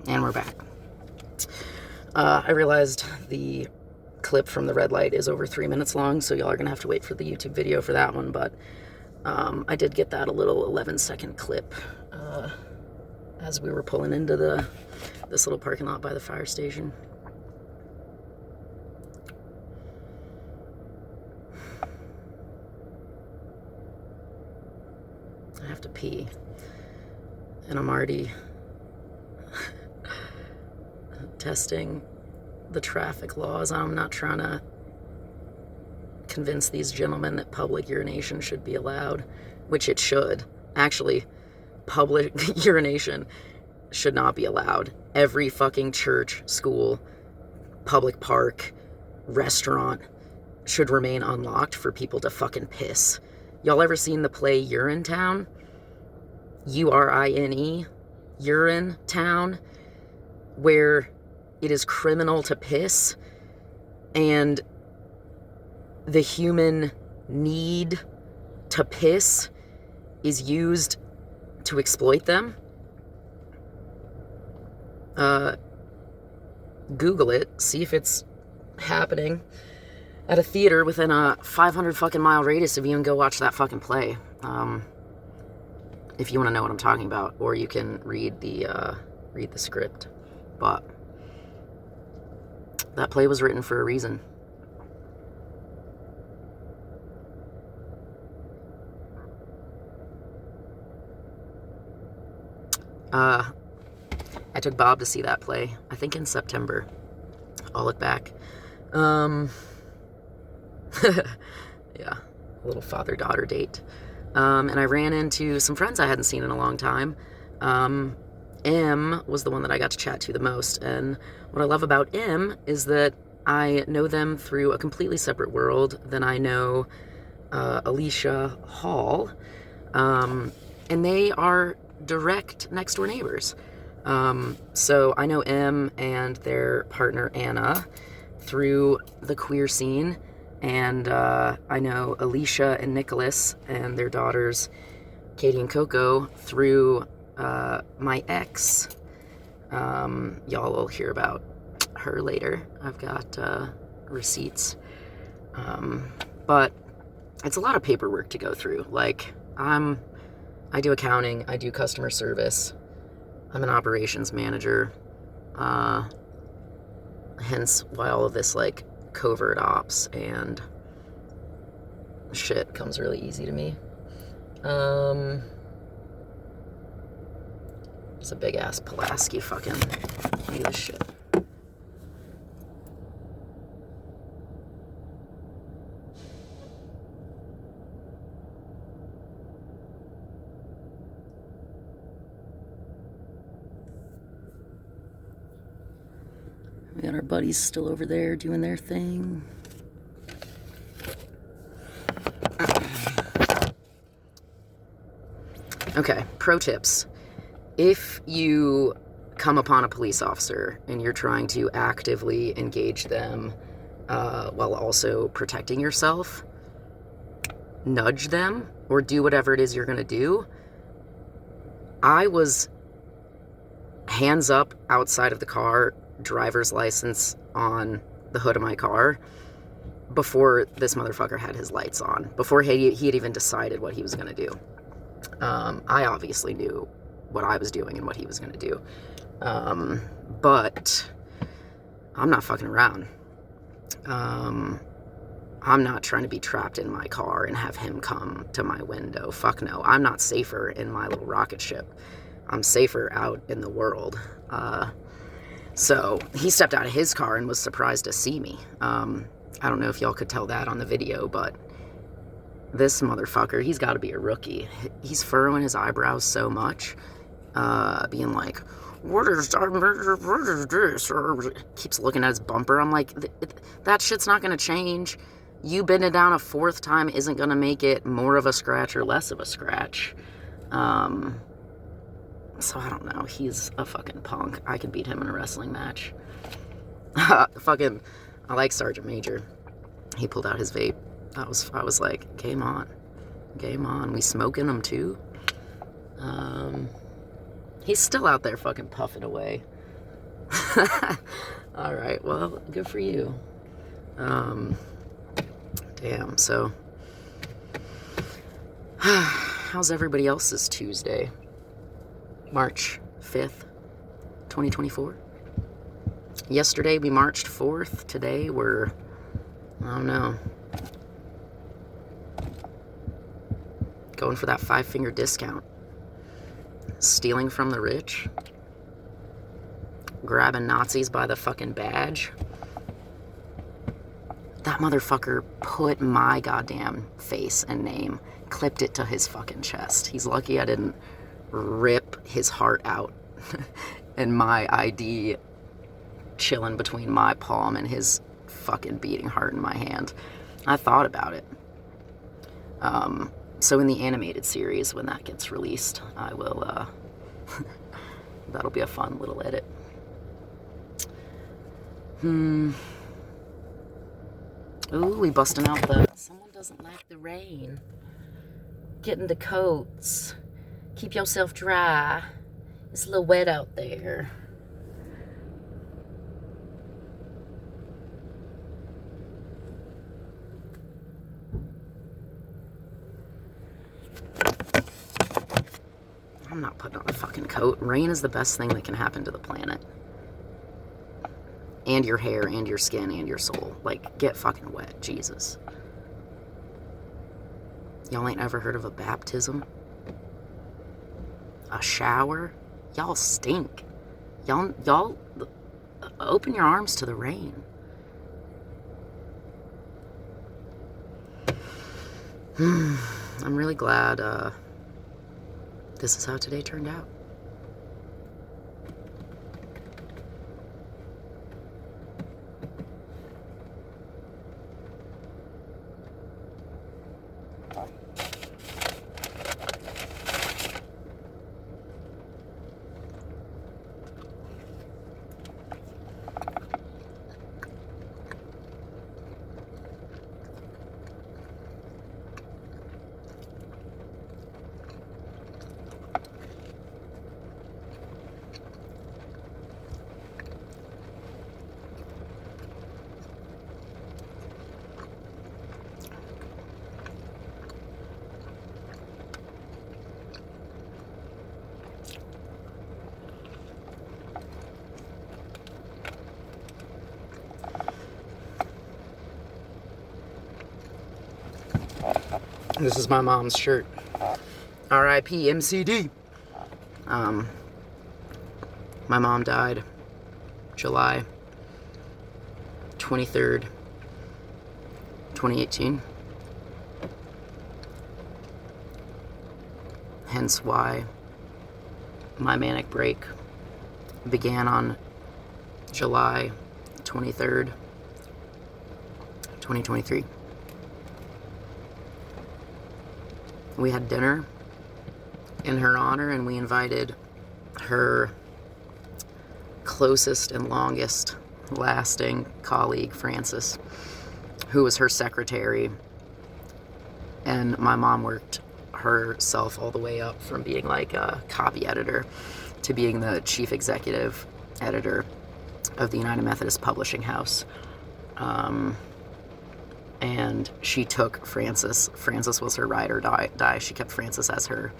And we're back. I realized the clip from the red light is over 3 minutes long, so y'all are gonna have to wait for the YouTube video for that one, but I did get that a little 11-second clip as we were pulling into this little parking lot by the fire station. I have to pee, and I'm already testing the traffic laws. I'm not trying to convince these gentlemen that public urination should be allowed, which it should. Actually, public urination should not be allowed. Every fucking church, school, public park, restaurant should remain unlocked for people to fucking piss. Y'all ever seen the play Urinetown? URINE, Urinetown, where it is criminal to piss, and the human need to piss is used to exploit them? Google it, see if it's happening at a theater within a 500 fucking mile radius of you, and go watch that fucking play. If you want to know what I'm talking about, or you can read the script. But that play was written for a reason. I took Bob to see that play, I think in September. I'll look back. Yeah, a little father-daughter date. And I ran into some friends I hadn't seen in a long time. M was the one that I got to chat to the most, and what I love about M is that I know them through a completely separate world than I know Alicia Hall, and they are direct next-door neighbors. So I know M and their partner Anna through the queer scene, and I know Alicia and Nicholas and their daughters Katie and Coco through my ex. Y'all will hear about her later. I've got receipts. But it's a lot of paperwork to go through. Like, I do accounting, I do customer service, I'm an operations manager, hence why all of this, like, covert ops and shit comes really easy to me. It's a big ass Pulaski fucking, look at this shit. We got our buddies still over there doing their thing. Okay, pro tips. If you come upon a police officer and you're trying to actively engage them while also protecting yourself, nudge them or do whatever it is you're going to do. I was hands up outside of the car, driver's license on the hood of my car, before this motherfucker had his lights on, before he had even decided what he was going to do. I obviously knew what I was doing and what he was going to do. But I'm not fucking around. I'm not trying to be trapped in my car and have him come to my window. Fuck no. I'm not safer in my little rocket ship. I'm safer out in the world. So he stepped out of his car and was surprised to see me. I don't know if y'all could tell that on the video, but this motherfucker, he's got to be a rookie. He's furrowing his eyebrows so much, being like, what is this? Or keeps looking at his bumper. I'm like, that shit's not going to change. You bending down a fourth time isn't going to make it more of a scratch or less of a scratch. So I don't know. He's a fucking punk. I could beat him in a wrestling match. I like Sergeant Major. He pulled out his vape. I was like, game on. Game on. We smoking them too? He's still out there fucking puffing away. All right, well, good for you. Damn, so how's everybody else's Tuesday? March 5th, 2024. Yesterday we marched 4th. Today we're, I don't know, going for that 5-finger discount. Stealing from the rich. Grabbing Nazis by the fucking badge. That motherfucker put my goddamn face and name, clipped it to his fucking chest. He's lucky I didn't rip his heart out and my ID chilling between my palm and his fucking beating heart in my hand. I thought about it. So in the animated series, when that gets released, I will, that'll be a fun little edit. Ooh, we busting out the, someone doesn't like the rain. Get into coats. Keep yourself dry. It's a little wet out there. I'm not putting on a fucking coat. Rain is the best thing that can happen to the planet. And your hair, and your skin, and your soul. Like, get fucking wet. Jesus. Y'all ain't ever heard of a baptism? A shower? Y'all stink. Y'all open your arms to the rain. I'm really glad this is how today turned out. This is my mom's shirt. R.I.P. MCD. My mom died July 23rd, 2018. Hence why my manic break began on July 23rd, 2023. We had dinner in her honor, and we invited her closest and longest lasting colleague, Frances, who was her secretary. And my mom worked herself all the way up from being like a copy editor to being the chief executive editor of the United Methodist Publishing House. And she took Frances. Frances was her ride or die. She kept Frances as her,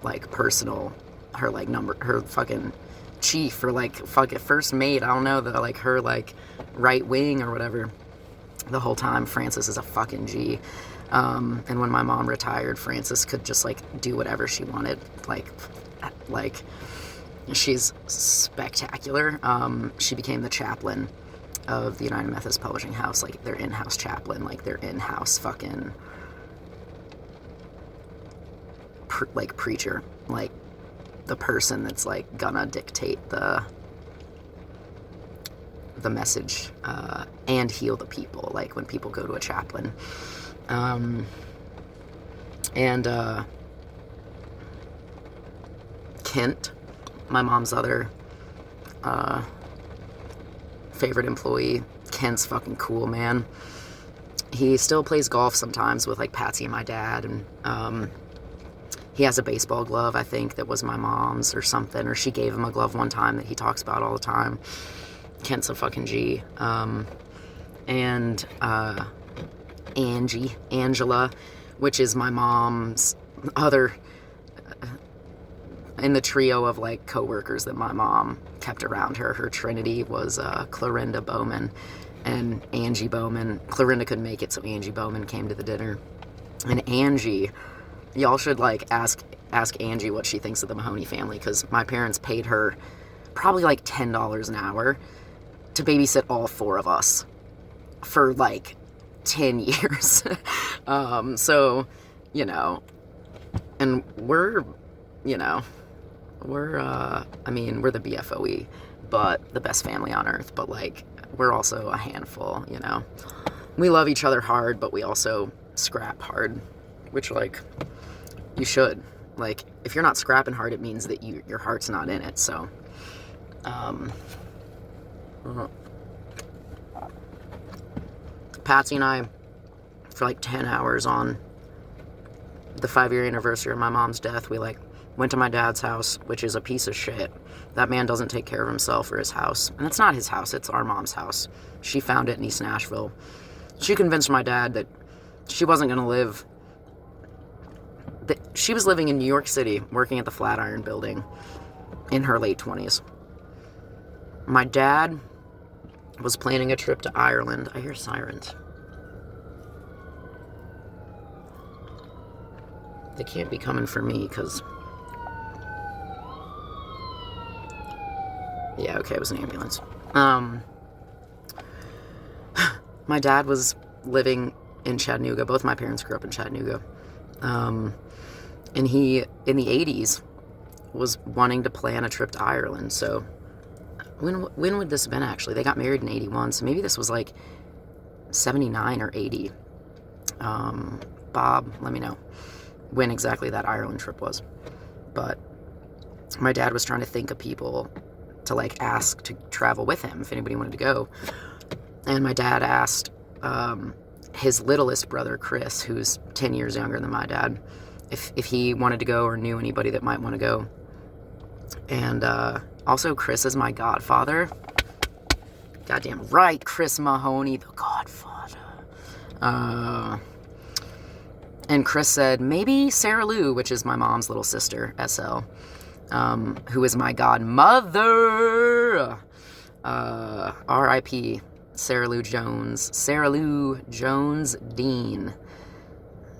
like, personal, her, like, her fucking chief, or, like, fucking first mate. I don't know, like, her, like, right wing or whatever. The whole time, Frances is a fucking G. And when my mom retired, Frances could just, like, do whatever she wanted. Like, she's spectacular. She became the chaplain of the United Methodist Publishing House, like their in-house chaplain, like their in-house fucking preacher, like the person that's like gonna dictate the message and heal the people, like when people go to a chaplain. Kent, my mom's other favorite employee, Kent's fucking cool, man. He still plays golf sometimes with like Patsy and my dad, and He has a baseball glove, I think, that was my mom's or something, or she gave him a glove one time that he talks about all the time. Kent's a fucking G. And Angela, which is my mom's other in the trio of like co-workers that my mom kept around her. Her trinity was Clorinda Bowman and Angie Bowman. Clorinda couldn't make it, so Angie Bowman came to the dinner. And Angie, y'all should like ask Angie what she thinks of the Mahoney family, because my parents paid her probably like $10 an hour to babysit all 4 of us for like 10 years. So, you know, and we're, you know, we're the BFOE, but the best family on earth, but like, we're also a handful, you know. We love each other hard, but we also scrap hard, which like, you should. Like, if you're not scrapping hard, it means that your heart's not in it, so, Patsy and I, for like 10 hours on the 5-year anniversary of my mom's death, we like went to my dad's house, which is a piece of shit. That man doesn't take care of himself or his house. And it's not his house, it's our mom's house. She found it in East Nashville. She convinced my dad that she wasn't going to live. That she was living in New York City, working at the Flatiron Building in her late 20s. My dad was planning a trip to Ireland. I hear sirens. They can't be coming for me, because... Yeah, okay, it was an ambulance. My dad was living in Chattanooga. Both my parents grew up in Chattanooga. And he, in the 80s, was wanting to plan a trip to Ireland. So, when would this have been, actually? They got married in 81, so maybe this was like 79 or 80. Bob, let me know when exactly that Ireland trip was. But my dad was trying to think of people to like ask to travel with him if anybody wanted to go. And my dad asked his littlest brother, Chris, who's 10 years younger than my dad, if he wanted to go or knew anybody that might want to go. And also, Chris is my godfather. Goddamn right, Chris Mahoney, the godfather. And Chris said, maybe Sarah Lou, which is my mom's little sister, SL, who is my godmother. R.I.P. Sarah Lou Jones. Sarah Lou Jones Dean.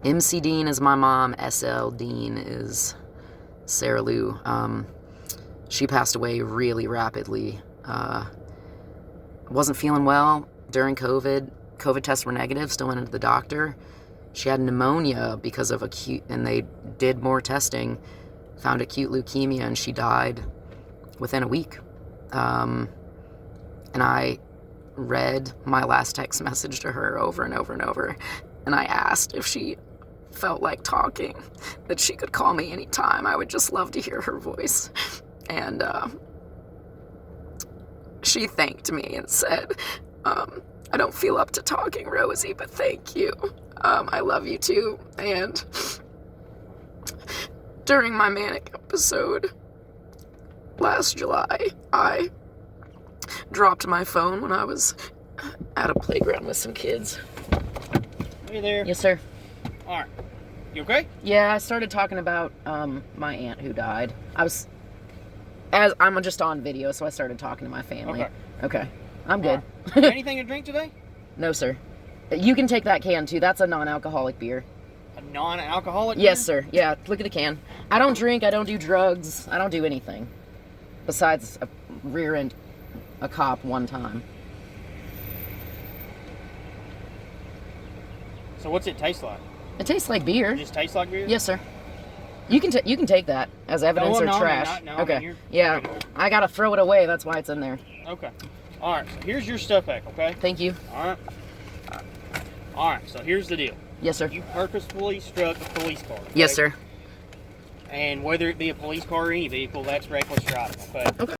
MC Dean is my mom. SL Dean is Sarah Lou. She passed away really rapidly. Wasn't feeling well during COVID. COVID tests were negative. Still went into the doctor. She had pneumonia because of acute, and they did more testing, found acute leukemia, and she died within a week. And I read my last text message to her over and over and over, and I asked if she felt like talking, that she could call me anytime. I would just love to hear her voice. And she thanked me and said, I don't feel up to talking, Rosie, but thank you. I love you too. And during my manic episode last July, I dropped my phone when I was at a playground with some kids. Hey there. Yes, sir. All right. You okay? Yeah, I started talking about my aunt who died. I'm just on video, so I started talking to my family. Okay. I'm good. Right. Anything to drink today? No, sir. You can take that can, too. That's a non-alcoholic beer. A non-alcoholic beer? Yes, sir. Yeah, look at the can. I don't drink. I don't do drugs. I don't do anything. Besides rear-end a cop one time. So what's it taste like? It tastes like beer. It just tastes like beer? Yes, sir. You can take that as evidence or trash. Okay. Yeah, I gotta throw it away. That's why it's in there. Okay. All right. So here's your stuff back. Okay. Thank you. All right. All right. So here's the deal. Yes, sir. You purposefully struck a police car. Okay? Yes, sir. And whether it be a police car or any vehicle, that's reckless driving. Okay.